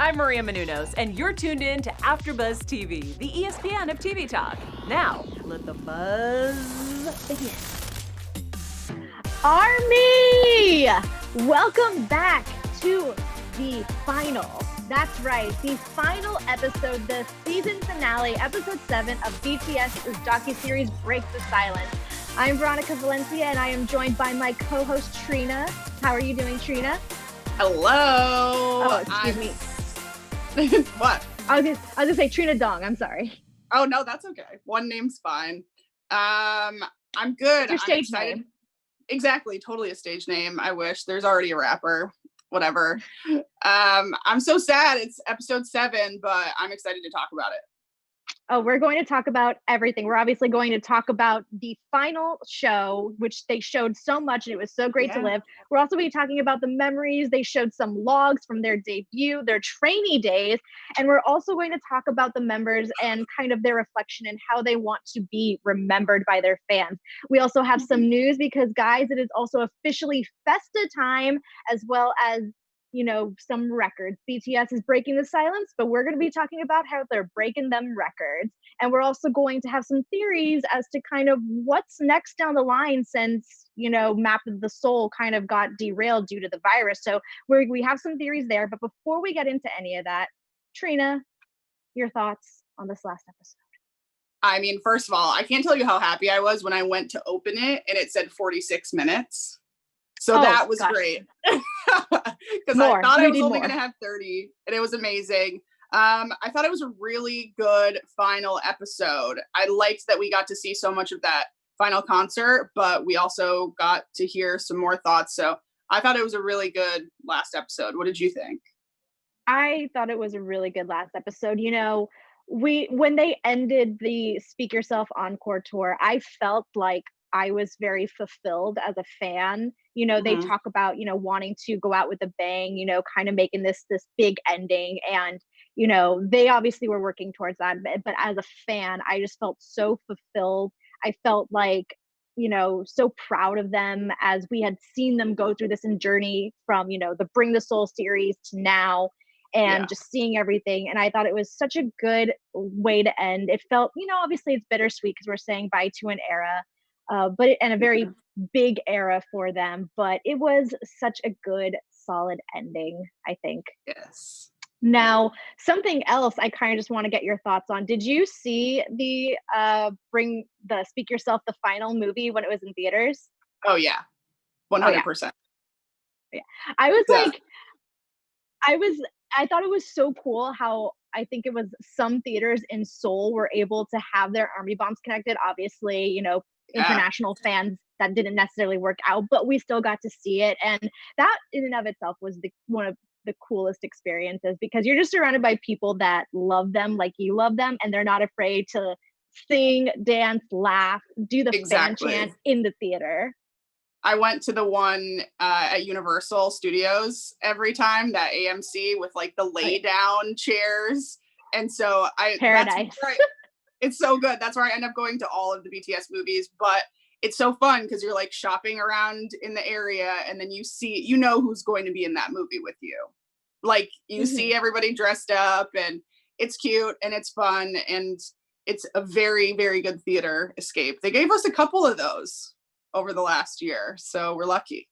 I'm Maria Menounos, and you're tuned in to AfterBuzz TV, the ESPN of TV talk. Now, let the buzz begin. Army! Welcome back to the final. That's right, the final episode, the season finale, episode 7 of BTS's docuseries Break the Silence. I'm Veronica Valencia, and I am joined by my co-host Trina. How are you doing, Trina? Hello. Oh, excuse me. What? I was gonna say Trina Dong. I'm sorry. Oh no, that's okay. One name's fine. I'm good. It's your stage I'm excited. name. Exactly. Totally a stage name. I wish. There's already a rapper. Whatever. I'm so sad it's episode 7, but I'm excited to talk about it. Oh, we're going to talk about everything. We're obviously going to talk about the final show, which they showed so much and it was so great to live. We're also going to be talking about the memories. They showed some logs from their debut, their trainee days, and we're also going to talk about the members and kind of their reflection and how they want to be remembered by their fans. We also have some news because, guys, it is also officially Festa time, as well as some records. BTS is breaking the silence, but we're going to be talking about how they're breaking them records. And we're also going to have some theories as to kind of what's next down the line since, Map of the Soul kind of got derailed due to the virus. So we have some theories there. But before we get into any of that, Trina, your thoughts on this last episode? I mean, first of all, I can't tell you how happy I was when I went to open it and it said 46 minutes. So that was great. Because I thought I was only going to have 30, and it was amazing. I thought it was a really good final episode. I liked that we got to see so much of that final concert, but we also got to hear some more thoughts. So I thought it was a really good last episode. What did you think? I thought it was a really good last episode. When they ended the Speak Yourself Encore tour, I felt like I was very fulfilled as a fan. They talk about, wanting to go out with a bang, kind of making this big ending. And, they obviously were working towards that. But as a fan, I just felt so fulfilled. I felt like, so proud of them as we had seen them go through this journey from, the Bring the Soul series to now. And just seeing everything. And I thought it was such a good way to end. It felt, obviously it's bittersweet because we're saying bye to an era. And a very big era for them, but it was such a good, solid ending, I think. Yes. Now, something else I kind of just want to get your thoughts on. Did you see the Bring the Speak Yourself, the final movie when it was in theaters? Oh yeah, 100%. Yeah, I thought it was so cool how I think it was some theaters in Seoul were able to have their army bombs connected. Obviously, international fans, that didn't necessarily work out, but we still got to see it. And that in and of itself was one of the coolest experiences because you're just surrounded by people that love them like you love them, and they're not afraid to sing, dance, laugh, do the fan chant in the theater. I went to the one at Universal Studios every time, that AMC with like the lay down chairs. And so Paradise. It's so good. That's where I end up going to all of the BTS movies. But it's so fun because you're like shopping around in the area and then you see, who's going to be in that movie with you. Like you see everybody dressed up and it's cute and it's fun. And it's a very, very good theater escape. They gave us a couple of those over the last year. So we're lucky.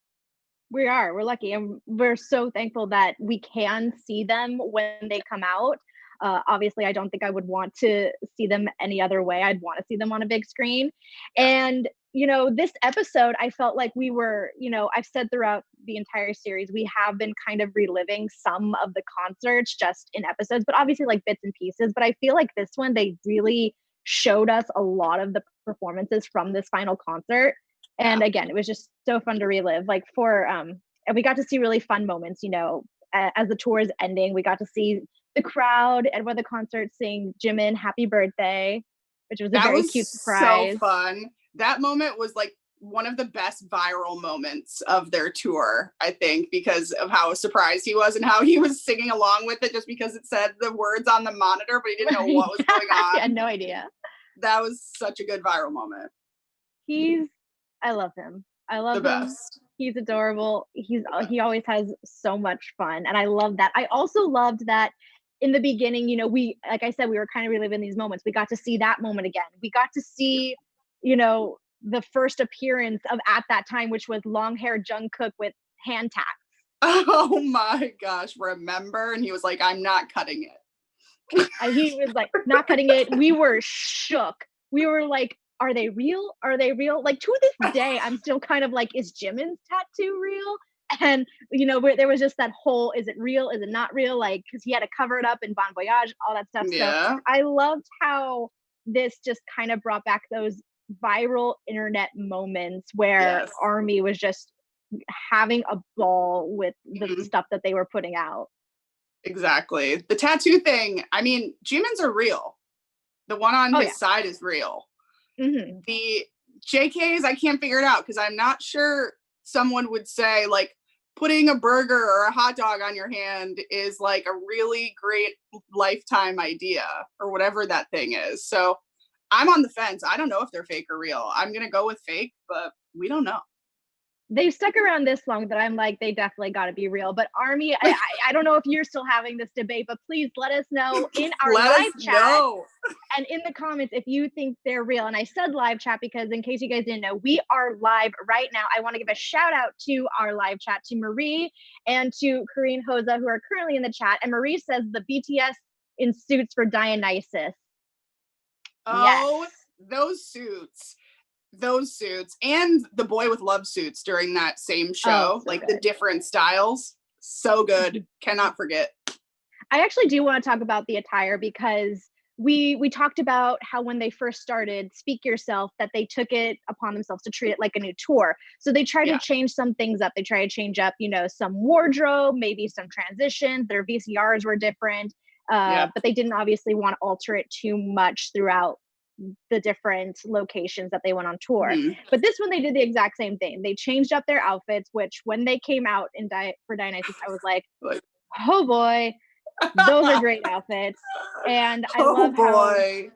We're lucky. And we're so thankful that we can see them when they come out. Obviously, I don't think I would want to see them any other way. I'd want to see them on a big screen. And, this episode, I felt like we were, I've said throughout the entire series, we have been kind of reliving some of the concerts just in episodes, but obviously like bits and pieces. But I feel like this one, they really showed us a lot of the performances from this final concert. And again, it was just so fun to relive. Like and we got to see really fun moments, as the tour is ending, we got to see the crowd at one of the concerts sing Jimin Happy Birthday, which was a very cute surprise. So fun. That moment was like one of the best viral moments of their tour, I think, because of how surprised he was and how he was singing along with it just because it said the words on the monitor, but he didn't know what was going on. I had no idea. That was such a good viral moment. I love him. I love the him. best. He's adorable. He always has so much fun, and I love that. I also loved that in the beginning, you know, like I said, we were kind of reliving these moments. We got to see that moment again. We got to see, you know, the first appearance of At That Time, which was long-haired Jungkook with hand tacks. Oh my gosh, remember? And he was like, I'm not cutting it. He was like, not cutting it. We were shook. We were like, are they real? Are they real? Like, to this day, I'm still kind of like, is Jimin's tattoo real? And, you know, there was just that whole, is it real? Is it not real? Like, because he had to cover it up in Bon Voyage, all that stuff. Yeah. So I loved how this just kind of brought back those viral internet moments where ARMY was just having a ball with the stuff that they were putting out. Exactly. The tattoo thing, I mean, Jimin's are real. The one on his side is real. The JKs, I can't figure it out because I'm not sure someone would say like putting a burger or a hot dog on your hand is like a really great lifetime idea or whatever that thing is. So I'm on the fence. I don't know if they're fake or real. I'm going to go with fake, but we don't know. They've stuck around this long that I'm like, they definitely got to be real. But ARMY, I don't know if you're still having this debate, but please let us know in our live chat and in the comments if you think they're real. And I said live chat because in case you guys didn't know, we are live right now. I want to give a shout out to our live chat, to Marie and to Karine Hoza, who are currently in the chat. And Marie says the BTS in suits for Dionysus. Oh, yes. Those suits and the boy with love suits during that same show, like the different styles. So good. Cannot forget. I actually do want to talk about the attire because we talked about how when they first started Speak Yourself, that they took it upon themselves to treat it like a new tour. So they tried to change some things up. They tried to change up, you know, some wardrobe, maybe some transitions. Their VCRs were different, but they didn't obviously want to alter it too much throughout the different locations that they went on tour. But this one, they did the exact same thing. They changed up their outfits, which when they came out for Dionysus, I was like, oh boy, those are great outfits. And I love how it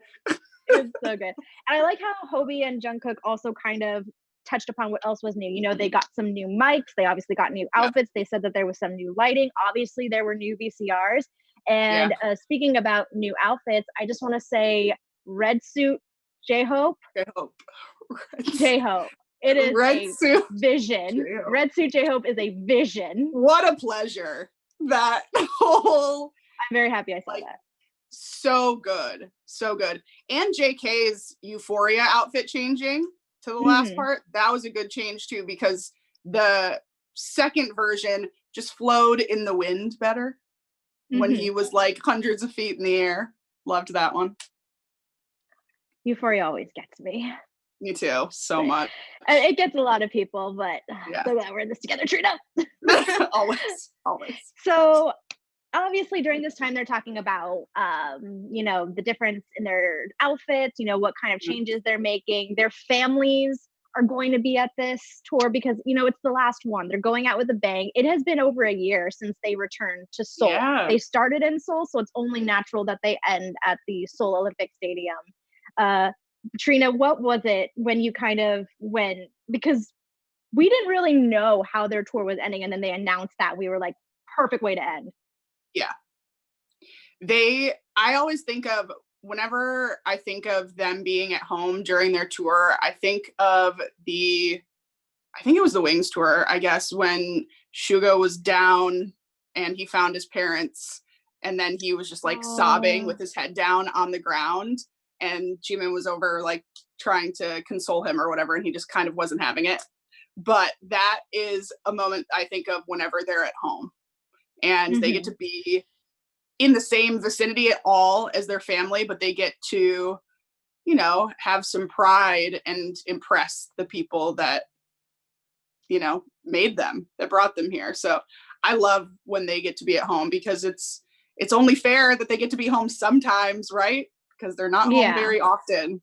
was so good. And I like how Hobie and Jungkook also kind of touched upon what else was new. You know, they got some new mics. They obviously got new outfits. They said that there was some new lighting. Obviously, there were new VCRs. And speaking about new outfits, I just want to say red suit, J-Hope. J-Hope. It is a vision. Red suit J-Hope is a vision. What a pleasure. That whole... I'm very happy I saw that. So good. So good. And JK's Euphoria outfit changing to the last part, that was a good change too, because the second version just flowed in the wind better when he was like hundreds of feet in the air. Loved that one. Euphoria always gets me. Me too, so much. It gets a lot of people, but so glad we're in this together, Trina. Always. So obviously during this time they're talking about you know, the difference in their outfits, you know, what kind of changes they're making. Their families are going to be at this tour because, you know, it's the last one. They're going out with a bang. It has been over a year since they returned to Seoul. They started in Seoul, so it's only natural that they end at the Seoul Olympic Stadium. Trina, what was it when you kind of because we didn't really know how their tour was ending, and then they announced that, we were like, perfect way to end. I always think of, whenever I think of them being at home during their tour, I think of I think it was the Wings tour, I guess, when Suga was down and he found his parents, and then he was just like sobbing with his head down on the ground, and Jimin was over like trying to console him or whatever, and he just kind of wasn't having it. But that is a moment I think of whenever they're at home and they get to be in the same vicinity at all as their family, but they get to, you know, have some pride and impress the people that, you know, made them, that brought them here. So I love when they get to be at home, because it's only fair that they get to be home sometimes, right? Because they're not home very often.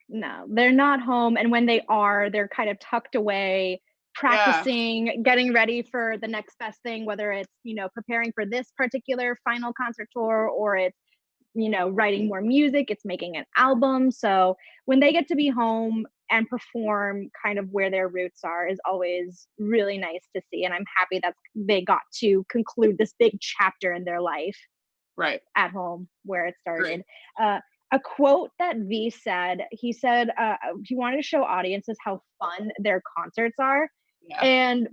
No, they're not home. And when they are, they're kind of tucked away, practicing, getting ready for the next best thing, whether it's, you know, preparing for this particular final concert tour, or it's, you know, writing more music, it's making an album. So when they get to be home, and perform kind of where their roots are is always really nice to see. And I'm happy that they got to conclude this big chapter in their life at home where it started. A quote that V said, he said, he wanted to show audiences how fun their concerts are. Yeah. And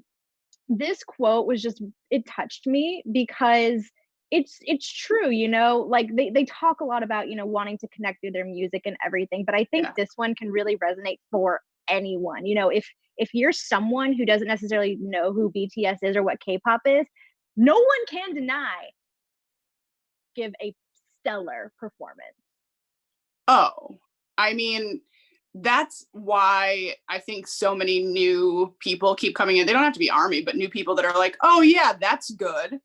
this quote was just, it touched me because it's true, you know, like they talk a lot about, you know, wanting to connect through their music and everything, but I think this one can really resonate for anyone. You know, if you're someone who doesn't necessarily know who BTS is or what K-pop is, no one can deny give a stellar performance. Oh, I mean, that's why I think so many new people keep coming in. They don't have to be ARMY, but new people that are like, oh yeah, that's good.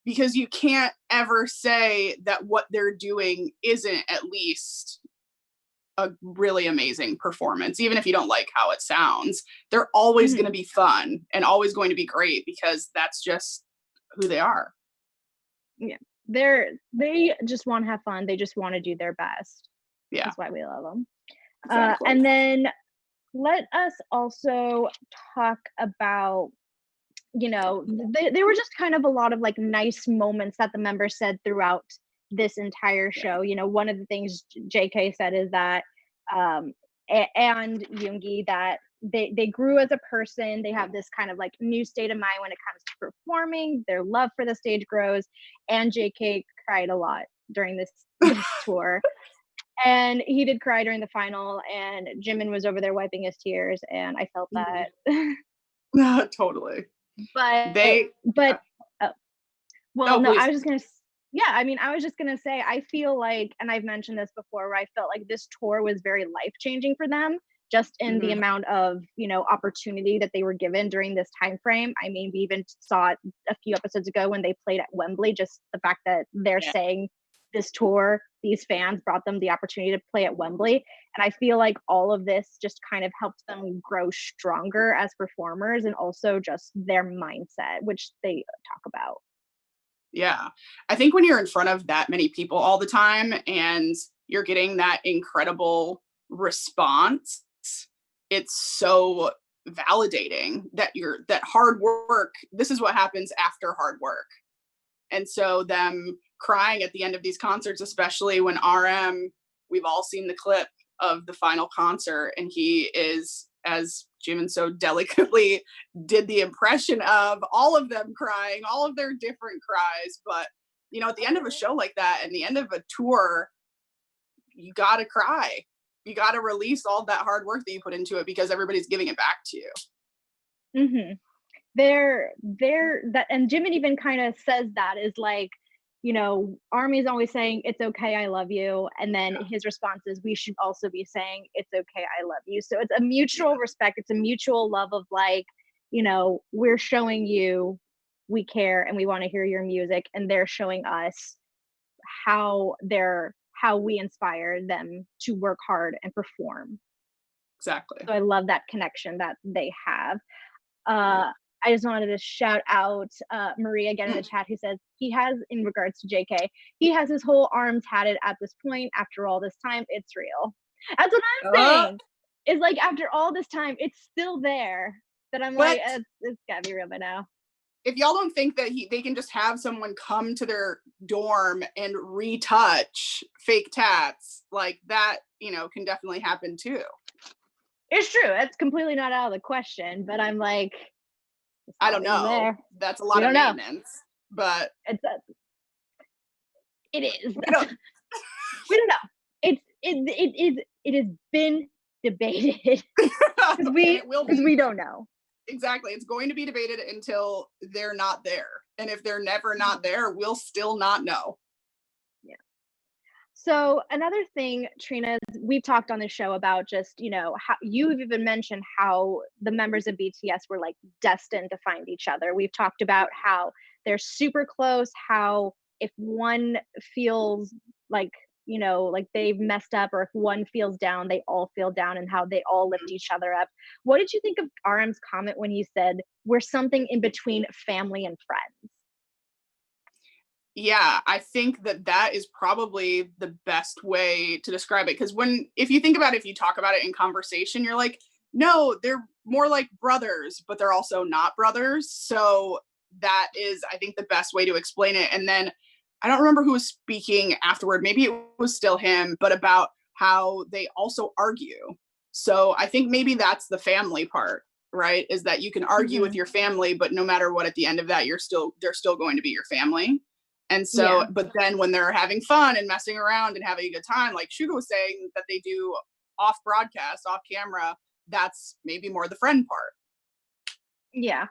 Because you can't ever say that what they're doing isn't at least a really amazing performance. Even if you don't like how it sounds, they're always going to be fun and always going to be great because that's just who they are. Yeah. They just want to have fun. They just want to do their best. Yeah. That's why we love them. Exactly. And then let us also talk about, you know, they were just kind of a lot of like nice moments that the members said throughout this entire show. You know, one of the things JK said is that, and Yoongi, that they grew as a person. They have this kind of like new state of mind when it comes to performing. Their love for the stage grows. And JK cried a lot during this tour. And he did cry during the final, and Jimin was over there wiping his tears, and I felt that. Totally. But well, no, I was just gonna, I mean, I was just gonna say, I feel like, and I've mentioned this before, where I felt like this tour was very life-changing for them, just in the amount of, you know, opportunity that they were given during this time frame. I mean, we even saw it a few episodes ago when they played at Wembley, just the fact that they're saying this tour, these fans brought them the opportunity to play at Wembley. And I feel like all of this just kind of helped them grow stronger as performers, and also just their mindset, which they talk about. Yeah. I think when you're in front of that many people all the time and you're getting that incredible response, it's so validating that that hard work, this is what happens after hard work. And so them crying at the end of these concerts, especially when RM, we've all seen the clip of the final concert, and he is, as Jimin so delicately did the impression of, all of them crying, all of their different cries. But, you know, at the end of a show like that, and the end of a tour, you gotta cry. You gotta release all that hard work that you put into it, because everybody's giving it back to you. They're that, and Jimin even kind of says that, is like, you know, ARMY's always saying, it's okay, I love you. And then his response is, we should also be saying, it's okay, I love you. So it's a mutual respect. It's a mutual love of like, you know, we're showing you we care and we want to hear your music. And they're showing us how we inspire them to work hard and perform. Exactly. So I love that connection that they have. I just wanted to shout out Maria again in the chat, who says he has, in regards to JK, he has his whole arm tatted at this point. After all this time, it's real. That's what I'm saying. It's like, after all this time, it's still there. That I'm like, it's gotta be real by now. If y'all don't think that they can just have someone come to their dorm and retouch fake tats, like that, you know, can definitely happen too. It's true. It's completely not out of the question, but I'm like, I don't know. That's a lot of maintenance, but it is. We don't know. It has been debated because we don't know. Exactly. It's going to be debated until they're not there. And if they're never not there, we'll still not know. Yeah. So another thing, Trina, we've talked on the show about just, you know, how you've even mentioned how the members of BTS were like destined to find each other. We've talked about how they're super close, how if one feels like, you know, like they've messed up, or if one feels down, they all feel down, and how they all lift each other up. What did you think of RM's comment when he said, we're something in between family and friends? Yeah, I think that is probably the best way to describe it. Because if you think about it, if you talk about it in conversation, you're like, no, they're more like brothers, but they're also not brothers. So that is, I think, the best way to explain it. And then I don't remember who was speaking afterward. Maybe it was still him, but about how they also argue. So I think maybe that's the family part, right? Is that you can argue with your family, but no matter what, at the end of that, they're still going to be your family. And so, but then when they're having fun and messing around and having a good time, like Shugo was saying that they do off broadcast, off camera, that's maybe more the friend part. Yeah.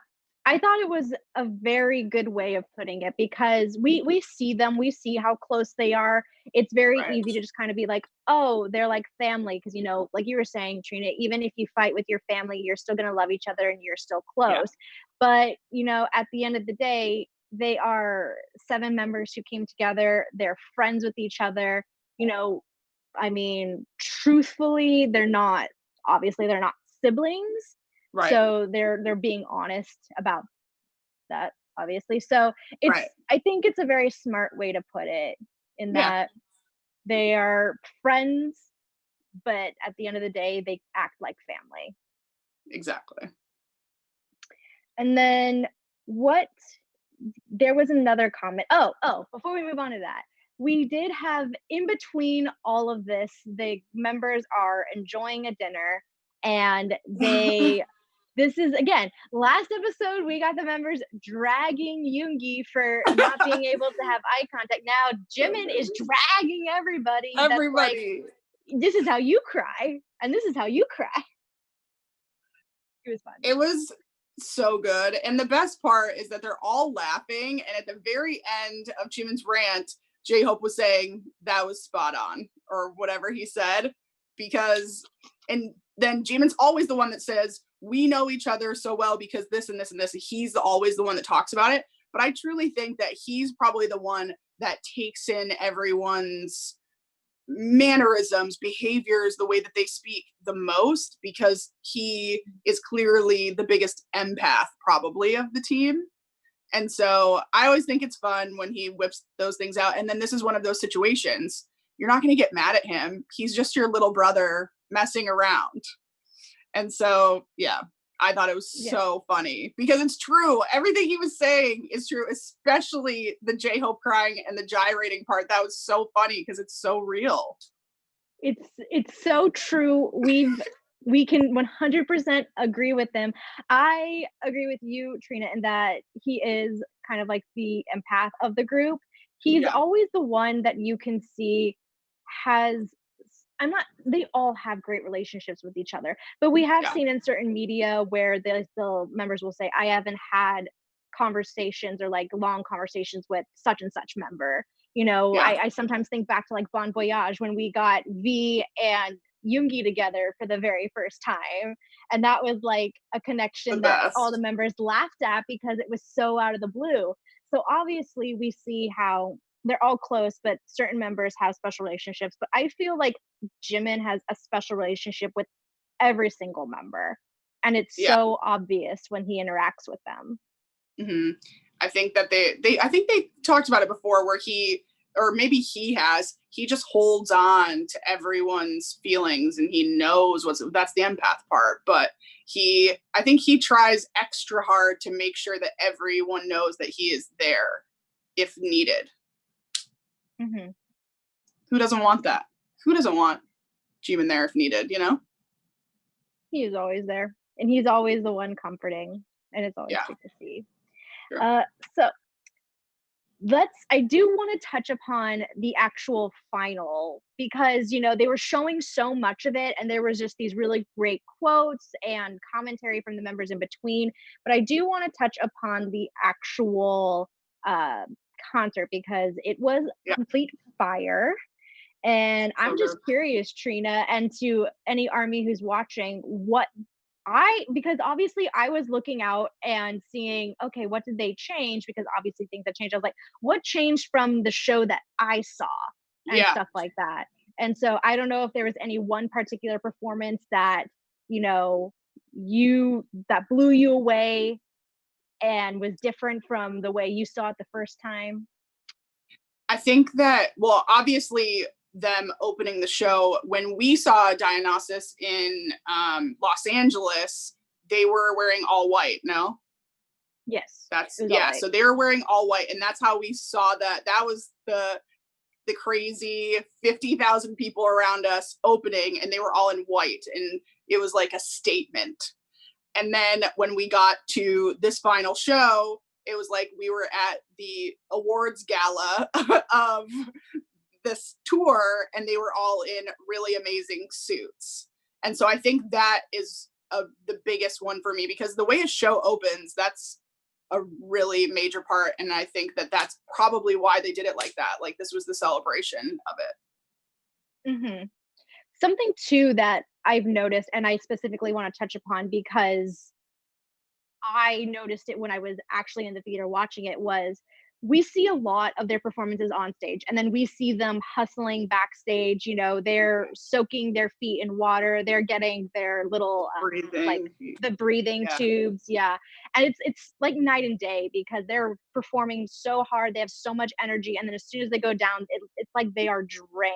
I thought it was a very good way of putting it, because we see them, we see how close they are. It's very easy to just kind of be like, oh, they're like family. Because, you know, like you were saying, Trina, even if you fight with your family, you're still going to love each other and you're still close. But, you know, at the end of the day, they are 7 members who came together. They're friends with each other. You know, I mean, truthfully, they're not siblings. Right. So they're being honest about that, obviously. So I think it's a very smart way to put it, in that they are friends, but at the end of the day, they act like family. Exactly. And then there was another comment. Oh, before we move on to that, we did have, in between all of this, the members are enjoying a dinner, and this is, again, last episode, we got the members dragging Yoongi for not being able to have eye contact. Now, Jimin is dragging everybody. Everybody. That's like, this is how you cry, and this is how you cry. It was fun. It was so good. And the best part is that they're all laughing. And at the very end of Jimin's rant, J-Hope was saying that was spot on, or whatever he said. And then Jimin's always the one that says, we know each other so well because this and this and this. He's always the one that talks about it. But I truly think that he's probably the one that takes in everyone's mannerisms, behaviors, the way that they speak the most, because he is clearly the biggest empath probably of the team. And so I always think it's fun when he whips those things out. And then this is one of those situations. You're not going to get mad at him. He's just your little brother messing around. And so, yeah, I thought it was so funny, because it's true. Everything he was saying is true, especially the J-Hope crying and the gyrating part. That was so funny because it's so real. It's so true. We can 100% agree with them. I agree with you, Trina, in that he is kind of like the empath of the group. He's always the one that you can see they all have great relationships with each other, but we have seen in certain media where the members will say, I haven't had conversations or like long conversations with such and such member. You know, I sometimes think back to like Bon Voyage, when we got V and Yoongi together for the very first time. And that was like a connection that all the members laughed at because it was so out of the blue. So obviously we see how they're all close, but certain members have special relationships. But I feel like Jimin has a special relationship with every single member. And it's so obvious when he interacts with them. Mm-hmm. I think that I think they talked about it before, where he just holds on to everyone's feelings, and he knows that's the empath part. But I think he tries extra hard to make sure that everyone knows that he is there if needed. Mm-hmm. Who doesn't want that? Who doesn't want Jimin there if needed, you know? He is always there, and he's always the one comforting, and it's always good to see. Sure. So I do want to touch upon the actual final, because, you know, they were showing so much of it, and there was just these really great quotes and commentary from the members in between. But I do want to touch upon the actual concert, because it was complete fire. And I'm just curious, Trina, and to any ARMY who's watching, because obviously I was looking out and seeing, okay, what did they change? Because obviously things have changed. I was like, what changed from the show that I saw and stuff like that? And so I don't know if there was any one particular performance that, you know, that blew you away and was different from the way you saw it the first time. I think that, well, obviously them opening the show, when we saw Dionysus in Los Angeles, they were wearing all white, no? Yes. That's, yeah, so they were wearing all white, and that's how we saw that. That was the crazy 50,000 people around us opening, and they were all in white, and it was like a statement. And then when we got to this final show, it was like we were at the awards gala of this tour, and they were all in really amazing suits. And so I think that is the biggest one for me, because the way a show opens, that's a really major part. And I think that that's probably why they did it like that. Like, this was the celebration of it. Mm-hmm. Something too that I've noticed, and I specifically want to touch upon because I noticed it when I was actually in the theater watching it, was we see a lot of their performances on stage, and then we see them hustling backstage. You know, they're soaking their feet in water, they're getting their little like the breathing tubes, and it's like night and day, because they're performing so hard, they have so much energy, and then as soon as they go down, it's like they are drained,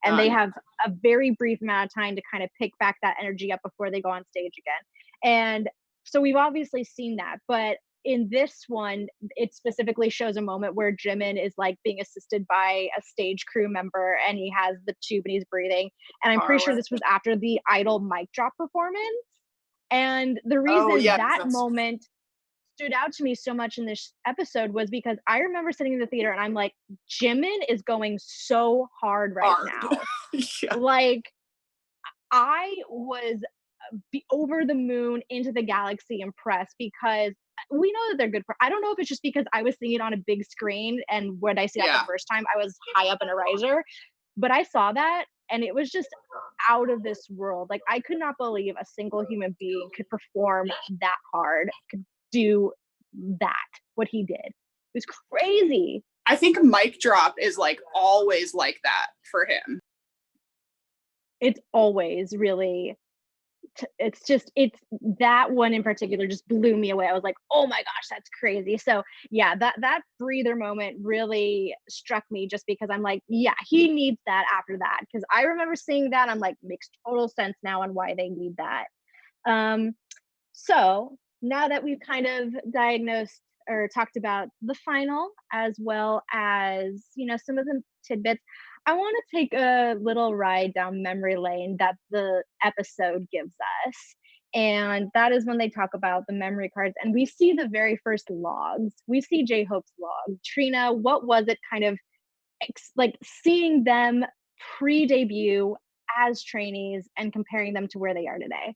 and they have a very brief amount of time to kind of pick back that energy up before they go on stage again. And so we've obviously seen that, but in this one, it specifically shows a moment where Jimin is like being assisted by a stage crew member, and he has the tube and he's breathing. And I'm pretty sure this was after the Idol mic drop performance. And the reason that moment stood out to me so much in this episode was because I remember sitting in the theater and I'm like, Jimin is going so hard now. Like, I was over the moon, into the galaxy impressed, because we know that they're good for, I don't know if it's just because I was seeing it on a big screen, and when I see that the first time I was high up in a riser, but I saw that and it was just out of this world. Like, I could not believe a single human being could perform that hard, could do that, what he did. It was crazy. I think mic drop is like always like that for him. It's always really, it's that one in particular just blew me away. I was like, oh my gosh, that's crazy. So yeah, that breather moment really struck me, just because I'm like, yeah, he needs that after that, because I remember seeing that. I'm like, makes total sense now on why they need that. So now that we've kind of diagnosed or talked about the final, as well as, you know, some of the tidbits, I want to take a little ride down memory lane that the episode gives us. And that is when they talk about the memory cards, and we see the very first logs. We see J-Hope's log. Trina, what was it kind of like seeing them pre-debut as trainees and comparing them to where they are today?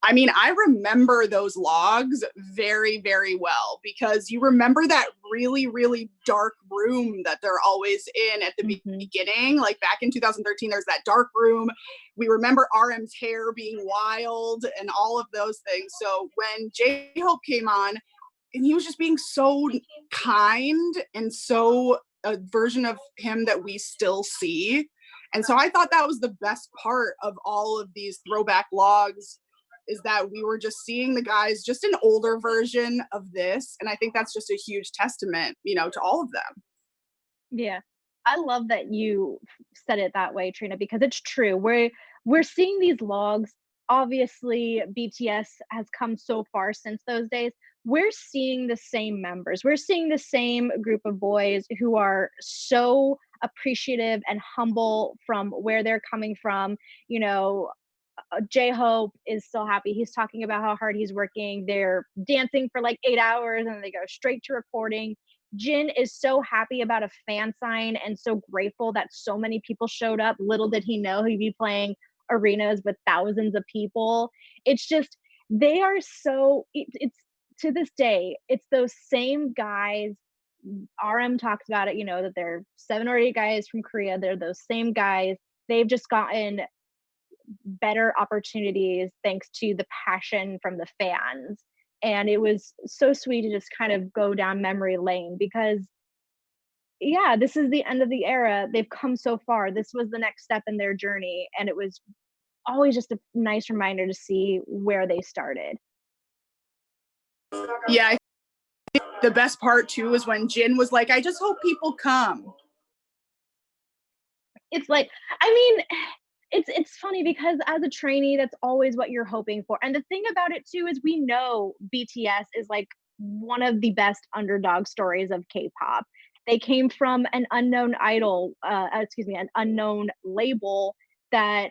I mean, I remember those logs very, very well, because you remember that really, really dark room that they're always in at the beginning. Like back in 2013, there's that dark room. We remember RM's hair being wild and all of those things. So when J-Hope came on, and he was just being so kind and so a version of him that we still see. And so I thought that was the best part of all of these throwback logs, is that we were just seeing the guys, just an older version of this. And I think that's just a huge testament, you know, to all of them. Yeah. I love that you said it that way, Trina, because it's true. We're seeing these logs. Obviously, BTS has come so far since those days. We're seeing the same members. We're seeing the same group of boys who are so appreciative and humble from where they're coming from. You know, J-Hope is still happy. He's talking about how hard he's working. They're dancing for like 8 hours and they go straight to recording. Jin is so happy about a fan sign and so grateful that so many people showed up. Little did he know he'd be playing arenas with thousands of people. It's just, they are so, it's to this day, it's those same guys. RM talks about it, you know, that they're 7 or 8 guys from Korea. They're those same guys. They've just gotten better opportunities thanks to the passion from the fans. And it was so sweet to just kind of go down memory lane, because yeah, this is the end of the era. They've come so far. This was the next step in their journey, and it was always just a nice reminder to see where they started. Yeah, the best part too is when Jin was like, I just hope people come. It's like, I mean, it's funny because as a trainee, that's always what you're hoping for. And the thing about it too is we know BTS is like one of the best underdog stories of K-pop. They came from an unknown an unknown label that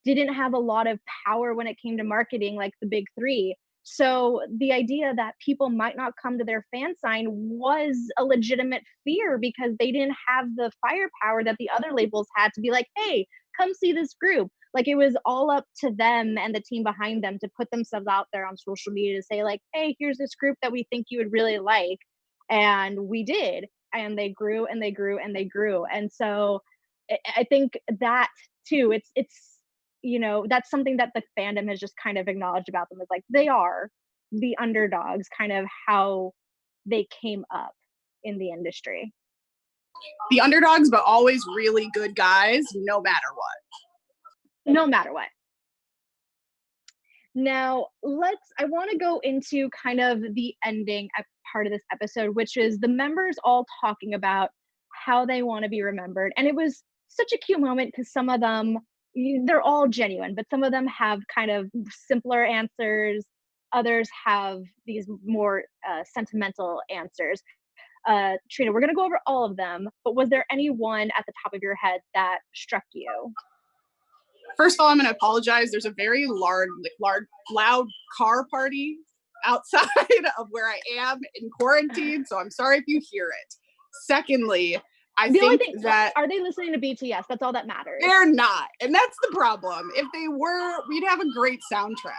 didn't have a lot of power when it came to marketing like the big three. So the idea that people might not come to their fan sign was a legitimate fear because they didn't have the firepower that the other labels had to be like, hey, come see this group. Like it was all up to them and the team behind them to put themselves out there on social media to say like, hey, here's this group that we think you would really like. And we did. And they grew and they grew and they grew. And so I think that too, it's you know, that's something that the fandom has just kind of acknowledged about them is like they are the underdogs, kind of how they came up in the industry. The underdogs, but always really good guys, no matter what. No matter what. Now, I want to go into kind of the ending part of this episode, which is the members all talking about how they want to be remembered. And it was such a cute moment because some of them, they're all genuine, but some of them have kind of simpler answers. Others have these more sentimental answers. Trina, we're going to go over all of them, but was there any one at the top of your head that struck you? First of all, I'm going to apologize. There's a very loud car party outside of where I am in quarantine, so I'm sorry if you hear it. Secondly, I think that are they listening to BTS? That's all that matters. They're not, and that's the problem. If they were, we'd have a great soundtrack,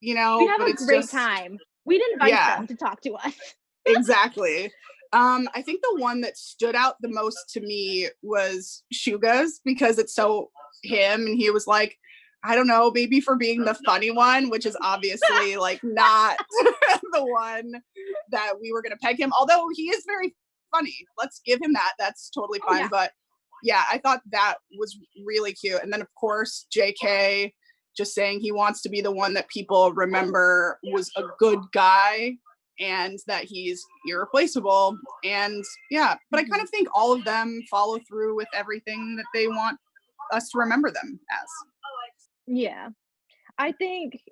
you know. We'd have a great time. We'd invite them to talk to us. Exactly. I think the one that stood out the most to me was Suga's because it's so him, and he was like, I don't know, maybe for being the funny one, which is obviously like not the one that we were gonna peg him, although he is very funny. Let's give him that. That's totally fine. Yeah. But yeah, I thought that was really cute. And then of course, JK just saying he wants to be the one that people remember was a good guy and that he's irreplaceable. And yeah, but I kind of think all of them follow through with everything that they want us to remember them as. Yeah, I think,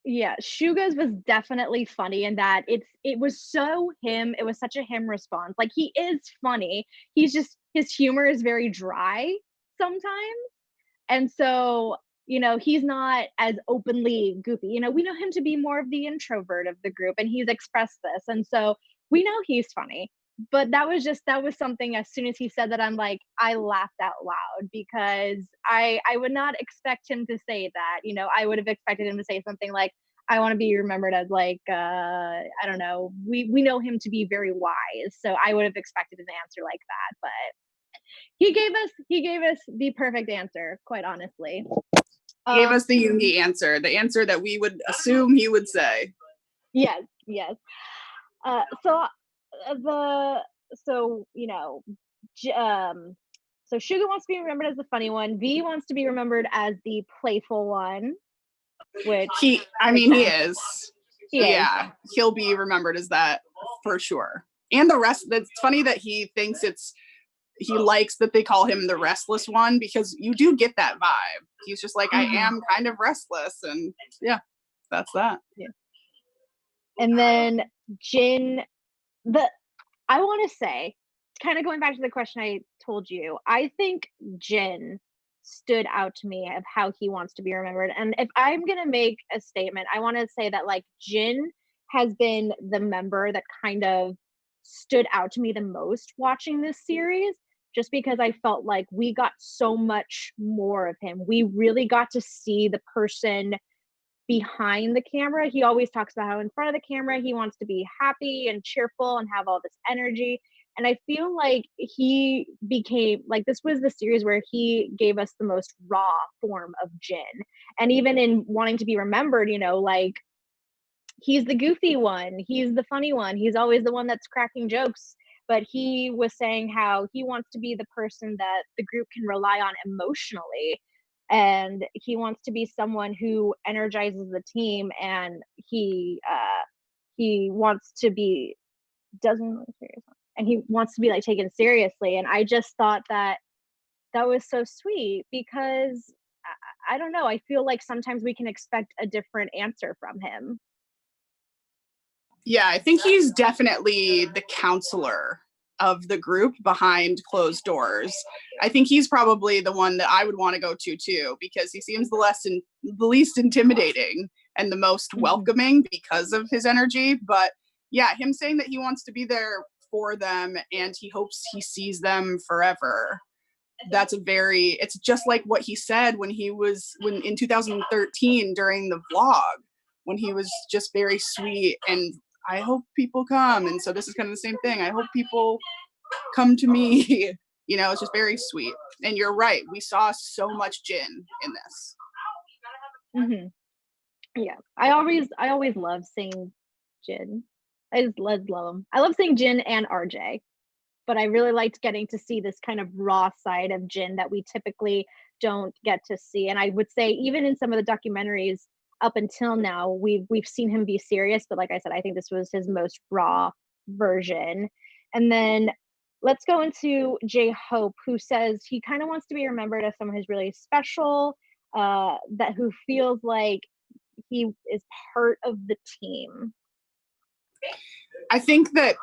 yeah, Suga's was definitely funny in that it was so him. It was such a him response. Like he is funny. He's just, his humor is very dry sometimes. And so, you know, he's not as openly goofy. You know, we know him to be more of the introvert of the group, and he's expressed this. And so we know he's funny. But that was something, as soon as he said that, I'm like, I laughed out loud because I would not expect him to say that. You know, I would have expected him to say something like, I want to be remembered as like, I don't know, we know him to be very wise. So I would have expected an answer like that. But he gave us the perfect answer, quite honestly. He gave us the Yoongi answer, the answer that we would assume he would say. Yes. So Suga wants to be remembered as the funny one. V wants to be remembered as the playful one, which he is. Yeah, he'll be remembered as that for sure. And the rest, that's funny that he thinks he likes that they call him the restless one, because you do get that vibe. He's just like, I am kind of restless, and yeah, that's that. Yeah. And then Jin, I want to say, kind of going back to the question I told you, I think Jin stood out to me of how he wants to be remembered. And if I'm going to make a statement, I want to say that like Jin has been the member that kind of stood out to me the most watching this series, just because I felt like we got so much more of him. We really got to see the person behind the camera. He always talks about how in front of the camera he wants to be happy and cheerful and have all this energy. And I feel like he became like, this was the series where he gave us the most raw form of Jin. And even in wanting to be remembered, you know, like he's the goofy one, he's the funny one, he's always the one that's cracking jokes. But he was saying how he wants to be the person that the group can rely on emotionally. And he wants to be someone who energizes the team, and he wants to be doesn't look serious, and he wants to be like taken seriously. And I just thought that was so sweet because I don't know. I feel like sometimes we can expect a different answer from him. Yeah, I think he's definitely the counselor of the group behind closed doors. I think he's probably the one that I would want to go to too, because he seems the least intimidating and the most welcoming because of his energy. But yeah, him saying that he wants to be there for them and he hopes he sees them forever. It's just like what he said when in 2013 during the vlog, when he was just very sweet and I hope people come. And so this is kind of the same thing. I hope people come to me. It's just very sweet. And you're right. We saw so much Jin in this. Yeah. I always love seeing Jin. I just love him. I love seeing Jin and RJ, but I really liked getting to see this kind of raw side of Jin that we typically don't get to see. And I would say even in some of the documentaries up until now, we've seen him be serious, but like I said, I think this was his most raw version. And then let's go into J-Hope, who says he kind of wants to be remembered as someone who's really special, who feels like he is part of the team. I think that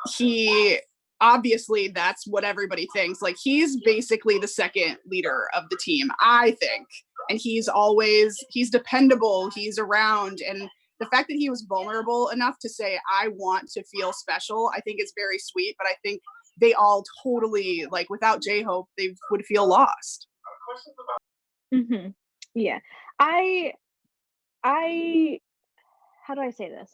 obviously that's what everybody thinks. Like he's basically the second leader of the team, I think. And he's dependable, he's around. And the fact that he was vulnerable enough to say, I want to feel special, I think is very sweet. But I think they all totally, like without J-Hope, they would feel lost. Yeah. I how do I say this?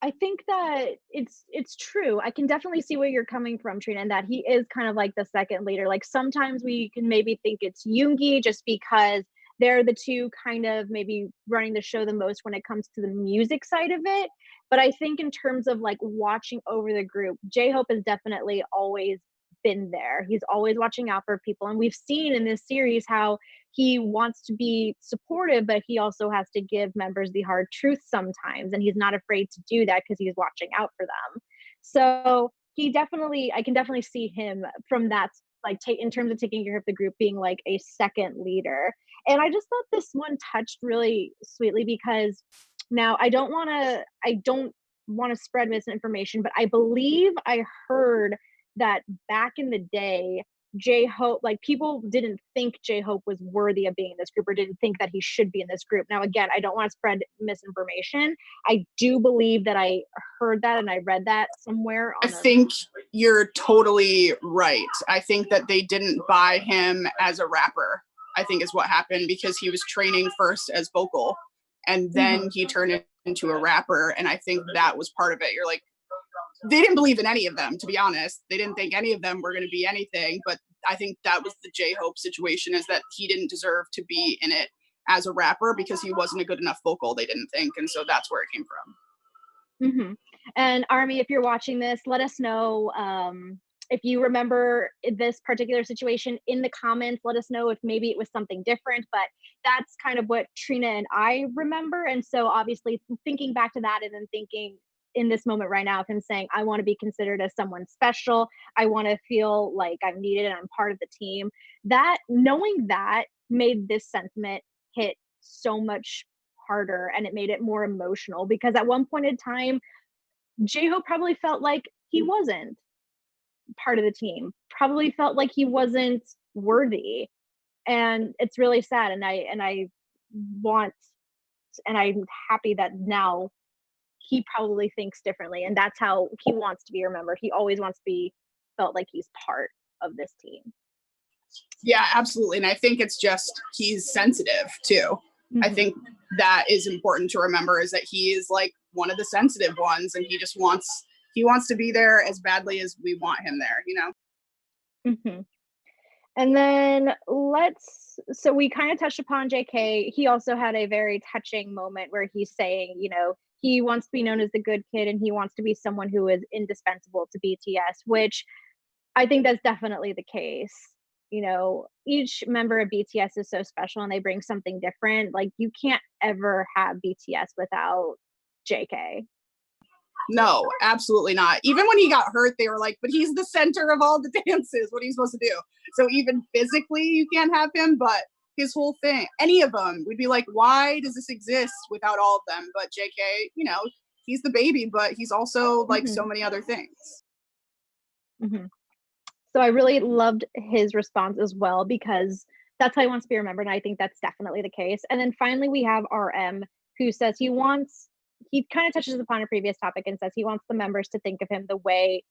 I think that it's true. I can definitely see where you're coming from, Trina, and that he is kind of like the second leader. Like sometimes we can maybe think it's Yoongi just because they're the two kind of maybe running the show the most when it comes to the music side of it. But I think in terms of like watching over the group, J-Hope has definitely always been there. He's always watching out for people. And we've seen in this series how he wants to be supportive, but he also has to give members the hard truth sometimes. And he's not afraid to do that because he's watching out for them. So I can definitely see him from that, like in terms of taking care of the group, being like a second leader. And I just thought this one touched really sweetly because now I don't want to spread misinformation, but I believe I heard that back in the day, J-Hope, like people didn't think J-Hope was worthy of being in this group or didn't think that he should be in this group. Now, again, I don't want to spread misinformation. I do believe that I heard that and I read that somewhere. I think you're totally right. I think that they didn't buy him as a rapper, I think is what happened, because he was training first as vocal and then he turned into a rapper. And I think that was part of it. You're like, they didn't believe in any of them, to be honest. They didn't think any of them were going to be anything. But I think that was the J-Hope situation, is that he didn't deserve to be in it as a rapper because he wasn't a good enough vocal, they didn't think. And so that's where it came from. And Army, if you're watching this, let us know if you remember this particular situation in the comments. Let us know if maybe it was something different, but that's kind of what Trina and I remember. And so obviously thinking back to that and then thinking in this moment right now of him saying, I want to be considered as someone special. I want to feel like I'm needed and I'm part of the team. That knowing that made this sentiment hit so much harder, and it made it more emotional because at one point in time, J-Hope probably felt like he wasn't part of the team, probably felt like he wasn't worthy. And it's really sad. And I'm happy that now he probably thinks differently, and that's how he wants to be remembered. He always wants to be felt like he's part of this team. Yeah, absolutely. And I think it's just he's sensitive too. I think that is important to remember, is that he is like one of the sensitive ones, and he wants to be there as badly as we want him there, And then so we kind of touched upon JK. He also had a very touching moment where he's saying, he wants to be known as the good kid and he wants to be someone who is indispensable to BTS, which I think that's definitely the case. Each member of BTS is so special and they bring something different. Like you can't ever have BTS without JK. No, absolutely not. Even when he got hurt, they were like, but he's the center of all the dances. What are you supposed to do? So even physically, you can't have him, but his whole thing, any of them, we'd be like, why does this exist without all of them? But JK, you know, he's the baby, but he's also like so many other things. So I really loved his response as well, because that's how he wants to be remembered. And I think that's definitely the case. And then finally, we have RM, who says he kind of touches upon a previous topic and says he wants the members to think of him the way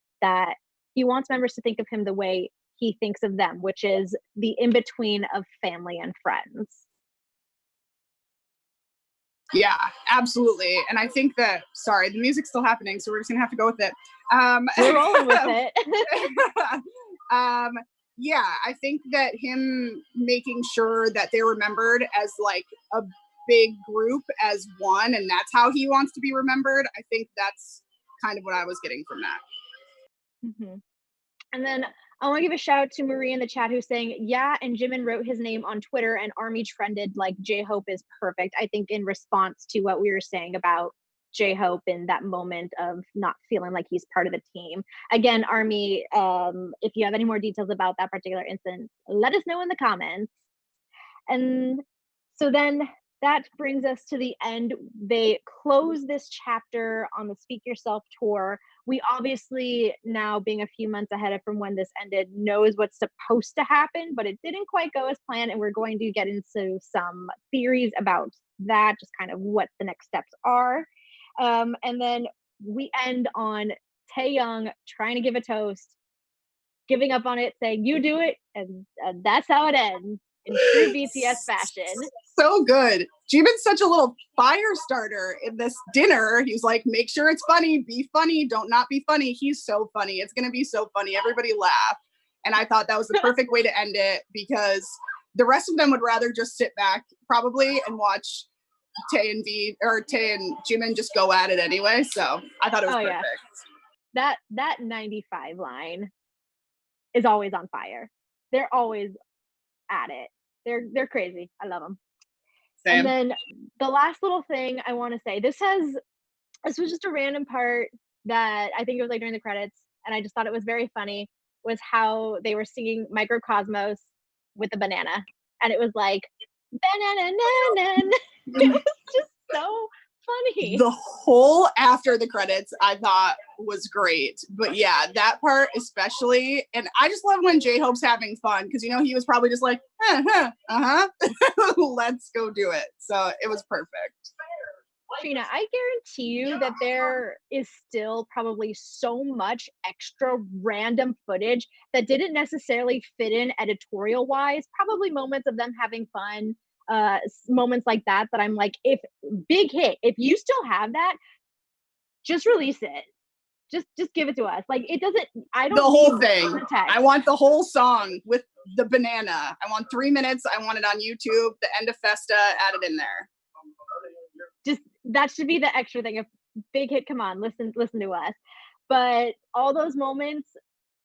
he thinks of them, which is the in-between of family and friends. Yeah, absolutely. And I think that, sorry, the music's still happening, so we're just gonna have to go with it. We're rolling with it. Yeah, I think that him making sure that they're remembered as like a big group as one, and that's how he wants to be remembered. I think that's kind of what I was getting from that. And then I want to give a shout out to Marie in the chat, who's saying, yeah, and Jimin wrote his name on Twitter and Army trended like J-Hope is perfect. I think in response to what we were saying about J-Hope in that moment of not feeling like he's part of the team. Again, Army, if you have any more details about that particular instance, let us know in the comments. And so then that brings us to the end. They close this chapter on the Speak Yourself tour. We obviously, now being a few months ahead from when this ended, knows what's supposed to happen, but it didn't quite go as planned. And we're going to get into some theories about that, just kind of what the next steps are. And then we end on Taeyoung trying to give a toast, giving up on it, saying, you do it. And that's how it ends in true BTS fashion. So good. Jimin's such a little fire starter in this dinner. He was like, make sure it's funny, be funny, don't not be funny. He's so funny. It's going to be so funny. Everybody laugh. And I thought that was the perfect way to end it, because the rest of them would rather just sit back probably and watch Tae and Jimin just go at it anyway. So I thought it was perfect. Yeah. That 95 line is always on fire. They're always at it. They're crazy. I love them. Same. And then the last little thing I want to say, this was just a random part that I think it was like during the credits, and I just thought it was very funny, was how they were singing Microcosmos with the banana, and it was like banana. It was just so funny. The whole after the credits I thought was great, but yeah, that part especially. And I just love when J-Hope's having fun, because you know he was probably just like let's go do it. So it was perfect. Trina, I guarantee you that there is still probably so much extra random footage that didn't necessarily fit in editorial wise, probably moments of them having fun, moments like that I'm like, if Big Hit, if you still have that, just release it. Just give it to us. Like, it doesn't, I don't the whole need thing. context. I want the whole song with the banana. I want 3 minutes. I want it on YouTube. The end of Festa, add it in there. Just, that should be the extra thing. If Big Hit, come on, listen to us. But all those moments,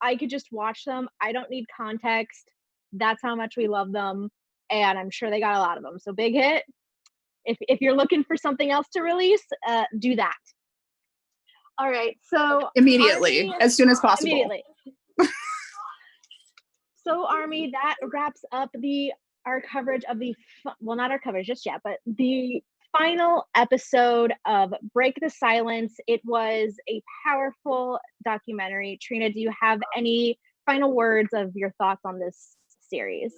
I could just watch them. I don't need context. That's how much we love them. And I'm sure they got a lot of them. So Big Hit, if you're looking for something else to release, do that. All right, so immediately, Army, as soon as possible. Immediately. So Army, that wraps up our coverage of not our coverage just yet, but the final episode of Break the Silence. It was a powerful documentary. Trina, do you have any final words of your thoughts on this series?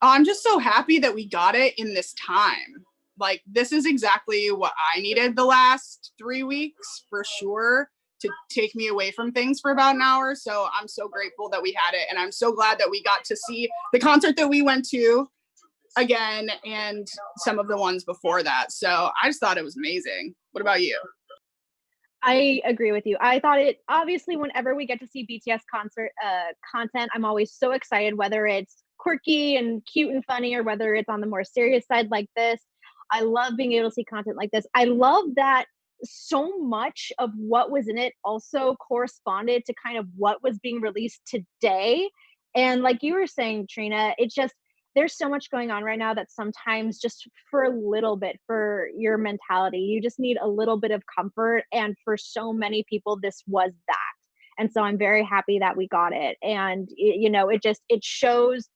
I'm just so happy that we got it in this time. Like, this is exactly what I needed the last 3 weeks, for sure, to take me away from things for about an hour. So I'm so grateful that we had it. And I'm so glad that we got to see the concert that we went to again, and some of the ones before that. So I just thought it was amazing. What about you? I agree with you. I thought it, obviously, whenever we get to see BTS concert content, I'm always so excited, whether it's quirky and cute and funny or whether it's on the more serious side like this. I love being able to see content like this. I love that so much of what was in it also corresponded to kind of what was being released today. And like you were saying, Trina, it's just, there's so much going on right now that sometimes just for a little bit, for your mentality, you just need a little bit of comfort. And for so many people, this was that. And so I'm very happy that we got it. And it shows,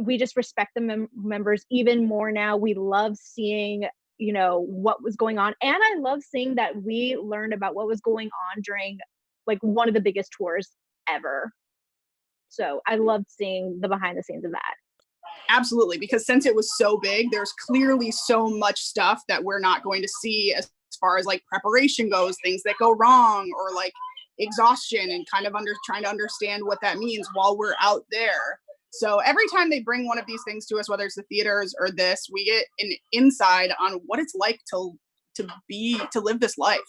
we just respect the members even more now. We love seeing, what was going on. And I love seeing that we learned about what was going on during like one of the biggest tours ever. So I loved seeing the behind the scenes of that. Absolutely, because since it was so big, there's clearly so much stuff that we're not going to see as far as like preparation goes, things that go wrong, or like exhaustion, and kind of trying to understand what that means while we're out there. So every time they bring one of these things to us, whether it's the theaters or this, we get an insight on what it's like to live this life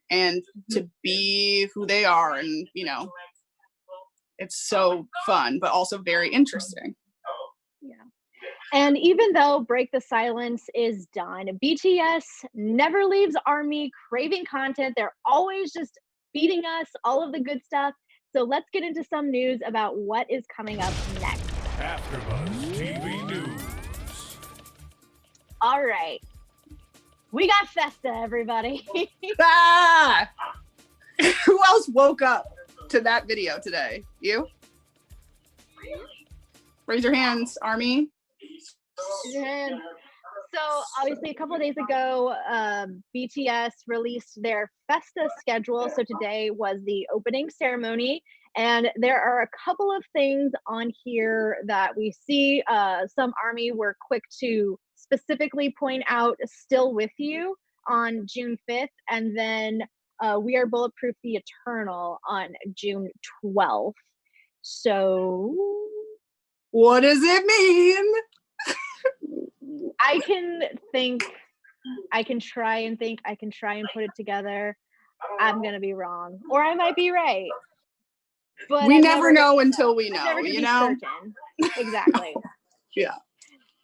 and to be who they are. And, it's so fun, but also very interesting. Yeah. And even though Break the Silence is done, BTS never leaves ARMY craving content. They're always just feeding us all of the good stuff. So let's get into some news about what is coming up next. AfterBuzz TV News. All right. We got Festa, everybody. Who else woke up to that video today? You? Raise your hands, ARMY. So obviously a couple of days ago, BTS released their Festa schedule. So today was the opening ceremony, and there are a couple of things on here that we see. Some ARMY were quick to specifically point out Still With You on June 5th, and then We Are Bulletproof the Eternal on June 12th. So what does it mean? I can try and put it together. I'm gonna be wrong, or I might be right. But we never know until we know, certain. Exactly. Yeah.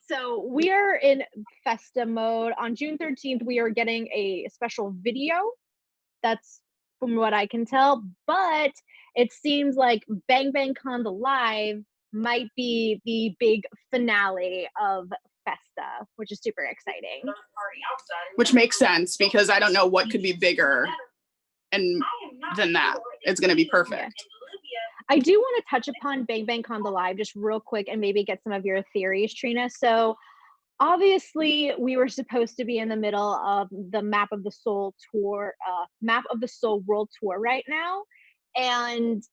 So we are in Festa mode. On June 13th, we are getting a special video. That's from what I can tell, but it seems like Bang Bang Con the Live might be the big finale of Festa, which is super exciting. Which makes sense, because I don't know what could be bigger than that. It's going to be perfect. Yeah. I do want to touch upon Bang Bang Con the Live just real quick and maybe get some of your theories, Trina. So obviously we were supposed to be in the middle of the Map of the Soul tour, Map of the Soul World Tour right now. And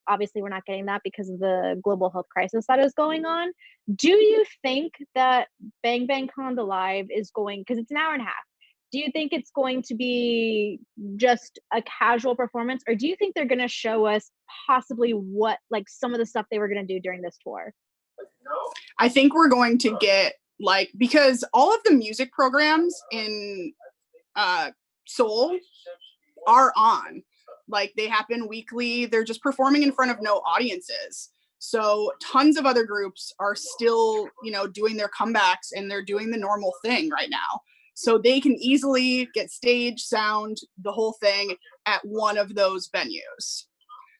obviously we're not getting that because of the global health crisis that is going on. Do you think that Bang Bang Con the Live is going, because it's an hour and a half, do you think it's going to be just a casual performance, or do you think they're going to show us possibly what, like some of the stuff they were going to do during this tour? I think we're going to get because all of the music programs in Seoul are on. Like, they happen weekly. They're just performing in front of no audiences. So tons of other groups are still, doing their comebacks, and they're doing the normal thing right now. So they can easily get stage, sound, the whole thing at one of those venues.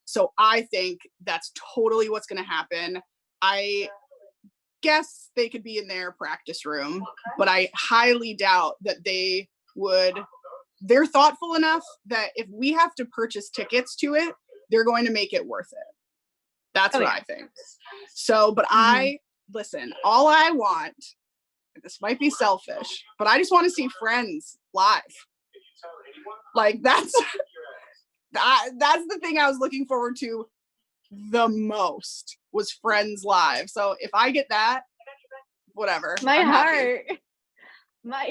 So I think that's totally what's going to happen. I guess they could be in their practice room, but I highly doubt that they're thoughtful enough that if we have to purchase tickets to it, they're going to make it worth it. That's what I think. So, but listen, all I want, this might be selfish, but I just want to see Friends live. Like, that's the thing I was looking forward to the most, was Friends live. So if I get that, whatever. My heart.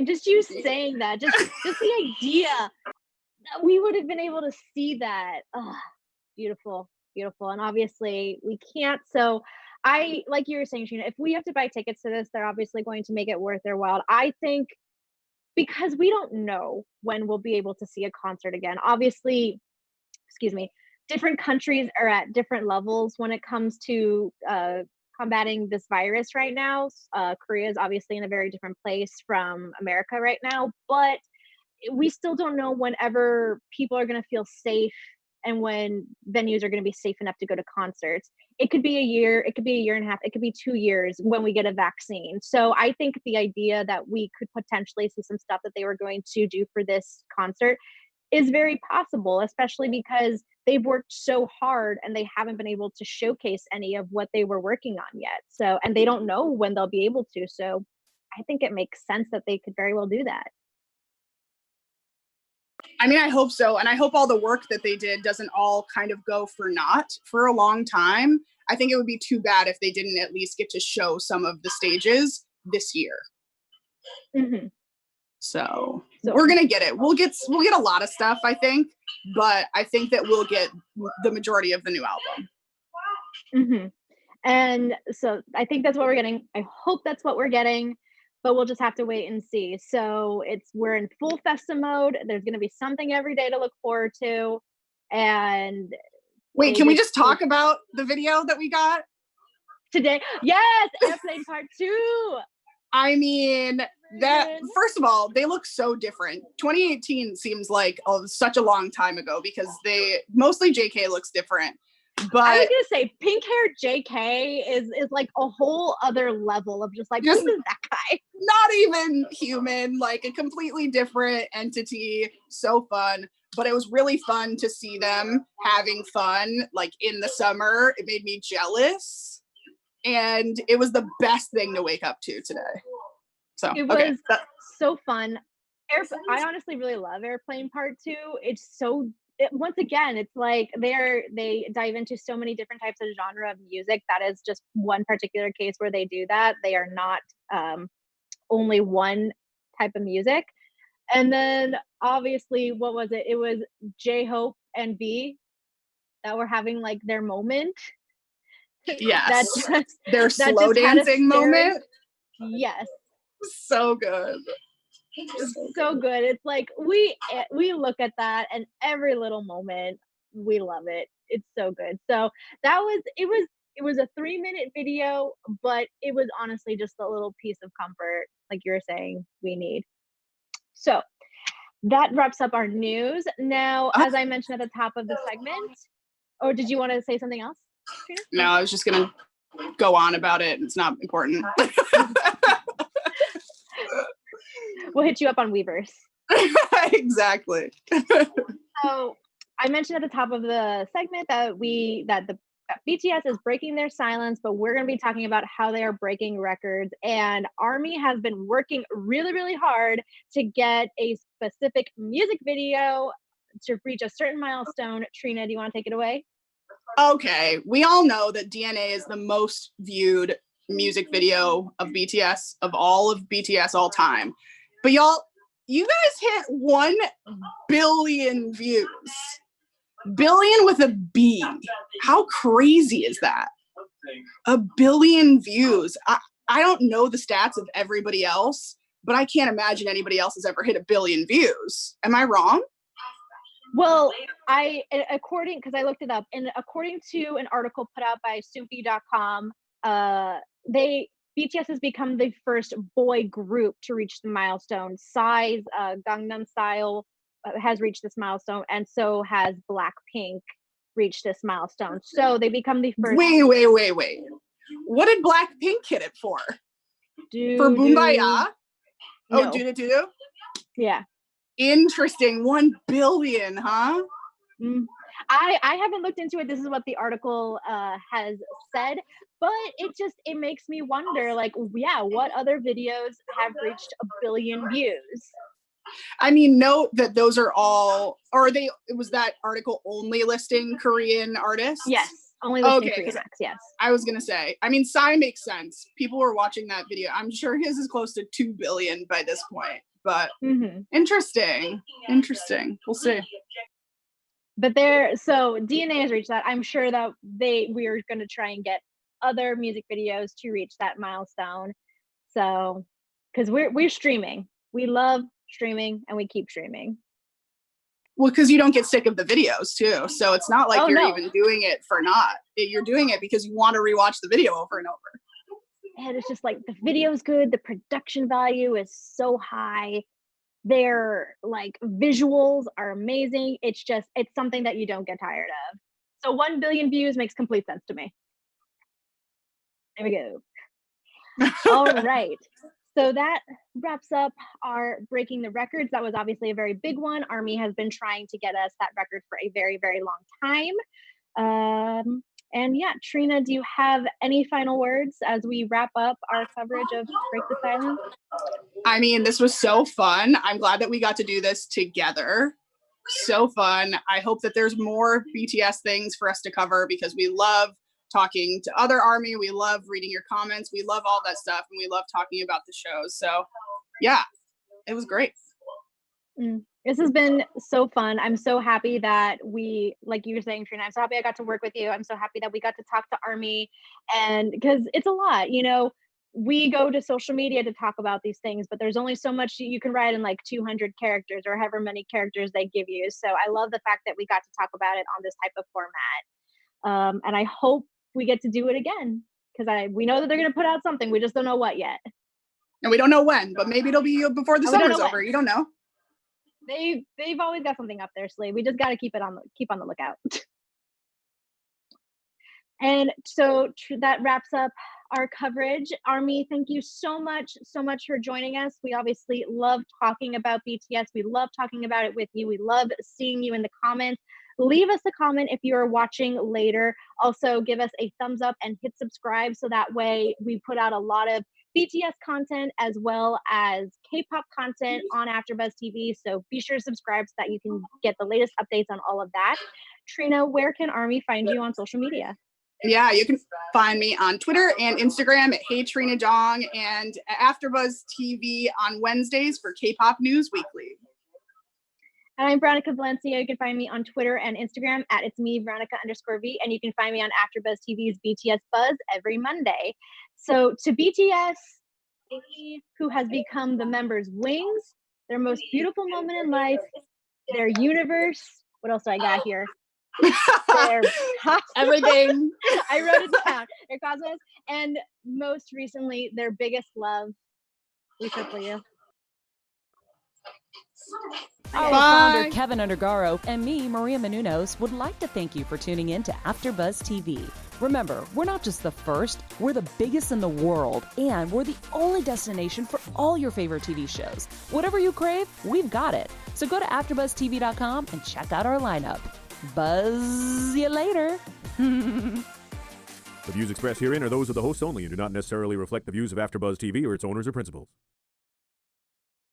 Just you saying that, just the idea that we would have been able to see that. Oh, beautiful. And obviously we can't. So I, like you were saying, Trina, if we have to buy tickets to this, they're obviously going to make it worth their while. I think, because we don't know when we'll be able to see a concert again. Obviously, different countries are at different levels when it comes to combating this virus right now. Korea is obviously in a very different place from America right now, but we still don't know whenever people are going to feel safe and when venues are going to be safe enough to go to concerts. It could be a year, it could be a year and a half, it could be 2 years when we get a vaccine. So I think the idea that we could potentially see some stuff that they were going to do for this concert is very possible, especially because they've worked so hard and they haven't been able to showcase any of what they were working on yet. So, and they don't know when they'll be able to. So I think it makes sense that they could very well do that. I mean, I hope so. And I hope all the work that they did doesn't all kind of go for naught for a long time. I think it would be too bad if they didn't at least get to show some of the stages this year. Mm-hmm. So we're going to get it. We'll get a lot of stuff, I think, but I think that we'll get the majority of the new album. Mm-hmm. And so I think that's what we're getting. I hope that's what we're getting, but we'll just have to wait and see. So we're in full Festa mode. There's going to be something every day to look forward to. And wait, can we just talk about the video that we got today? Yes, Airplane Part 2. I mean, that first of all, they look so different. 2018 seems like such a long time ago because mostly JK looks different. But I was gonna say pink haired JK is like a whole other level of just like, who is that guy? Not even human, like a completely different entity. So fun. But it was really fun to see them having fun like in the summer. It made me jealous. And it was the best thing to wake up to today. So it was so fun. I honestly really love Airplane Part 2. It's once again, it's like they dive into so many different types of genre of music. That is just one particular case where they do that. They are not only one type of music. And then obviously, what was it? It was J-Hope and B that were having like their moment. Yes. Their slow dancing moment. Yes. So good. So good. It's like we look at that and every little moment we love it. It's so good. So it was a 3-minute video, but it was honestly just a little piece of comfort, like you were saying, we need. So that wraps up our news. Now, as I mentioned at the top of the segment, or did you want to say something else, Trina? No, I was just gonna go on about it. It's not important. We'll hit you up on Weverse. Exactly. So I mentioned at the top of the segment that the BTS is breaking their silence, but we're going to be talking about how they are breaking records. And ARMY has been working really, really hard to get a specific music video to reach a certain milestone. Trina, do you want to take it away? Okay, we all know that DNA is the most viewed music video of BTS, of all of BTS all time. But y'all, you guys hit 1 billion views. Billion with a B. How crazy is that? 1 billion views. I don't know the stats of everybody else, but I can't imagine anybody else has ever hit 1 billion views. Am I wrong? Well, because I looked it up, and according to an article put out by Soupy.com, BTS has become the first boy group to reach the milestone. Psy's Gangnam Style has reached this milestone, and so has Blackpink reached this milestone. So they become the first. Wait. What did Blackpink hit it for? For Boombayah? No. Oh, do? Yeah. Interesting. 1 billion, huh? I haven't looked into it. This is what the article has said, but it makes me wonder, like, what other videos have reached 1 billion views? I mean, note that those are all, was that article only listing Korean artists? Yes, only listing Korean acts, yes. I was going to say, I mean, Psy makes sense. People were watching that video. I'm sure his is close to 2 billion by this point, but interesting. We'll see. But so DNA has reached that. I'm sure that we are going to try and get other music videos to reach that milestone. So, because we're streaming. We love streaming and we keep streaming. Well, because you don't get sick of the videos too. So it's not like even doing it for naught. You're doing it because you want to rewatch the video over and over. And it's just like the video's good. The production value is so high. Their like visuals are amazing. It's something that you don't get tired of. So 1 billion views makes complete sense to me. There we go. All right. So that wraps up our breaking the records. That was obviously a very big one. Army has been trying to get us that record for a very, very long time. And yeah, Trina, do you have any final words as we wrap up our coverage of Break the Silence? I mean, this was so fun. I'm glad that we got to do this together. So fun. I hope that there's more BTS things for us to cover because we love talking to other Army. We love reading your comments. We love all that stuff. And we love talking about the shows. So yeah, it was great. This has been so fun. I'm so happy that we, like you were saying, Trina, I'm so happy I got to work with you. I'm so happy that we got to talk to Army, and because it's a lot, you know, we go to social media to talk about these things, but there's only so much you can write in like 200 characters or however many characters they give you. So I love the fact that we got to talk about it on this type of format. And I hope we get to do it again because we know that they're going to put out something. We just don't know what yet. And we don't know when, but maybe it'll be before the summer's over. You don't know. They've always got something up their sleeve. We just got to keep on the lookout. And so that wraps up our coverage. Army, thank you so much for joining us. We obviously love talking about BTS. We love talking about it with you. We love seeing you in the comments. Leave us a comment if you are watching later. Also, give us a thumbs up and hit subscribe so that way we put out a lot of BTS content as well as K-pop content on AfterBuzz TV. So be sure to subscribe so that you can get the latest updates on all of that. Trina, where can Army find you on social media? Yeah, you can find me on Twitter and Instagram at Hey Trina Dong and AfterBuzz TV on Wednesdays for K-pop News Weekly. And I'm Veronica Valencia. You can find me on Twitter and Instagram at It's Me, Veronica_V. And you can find me on AfterBuzz TV's BTS Buzz every Monday. So to BTS, who has become the members' wings, their most beautiful moment in life, their universe. What else do I got here? Their everything. I wrote it down. Their cosmos. And most recently, their biggest love. We for you. Our founder, Keven Undergaro, and me, Maria Menounos, would like to thank you for tuning in to AfterBuzz TV. Remember, we're not just the first, we're the biggest in the world, and we're the only destination for all your favorite TV shows. Whatever you crave, we've got it. So go to AfterBuzzTV.com and check out our lineup. Buzz you later. The views expressed herein are those of the hosts only and do not necessarily reflect the views of AfterBuzz TV or its owners or principals.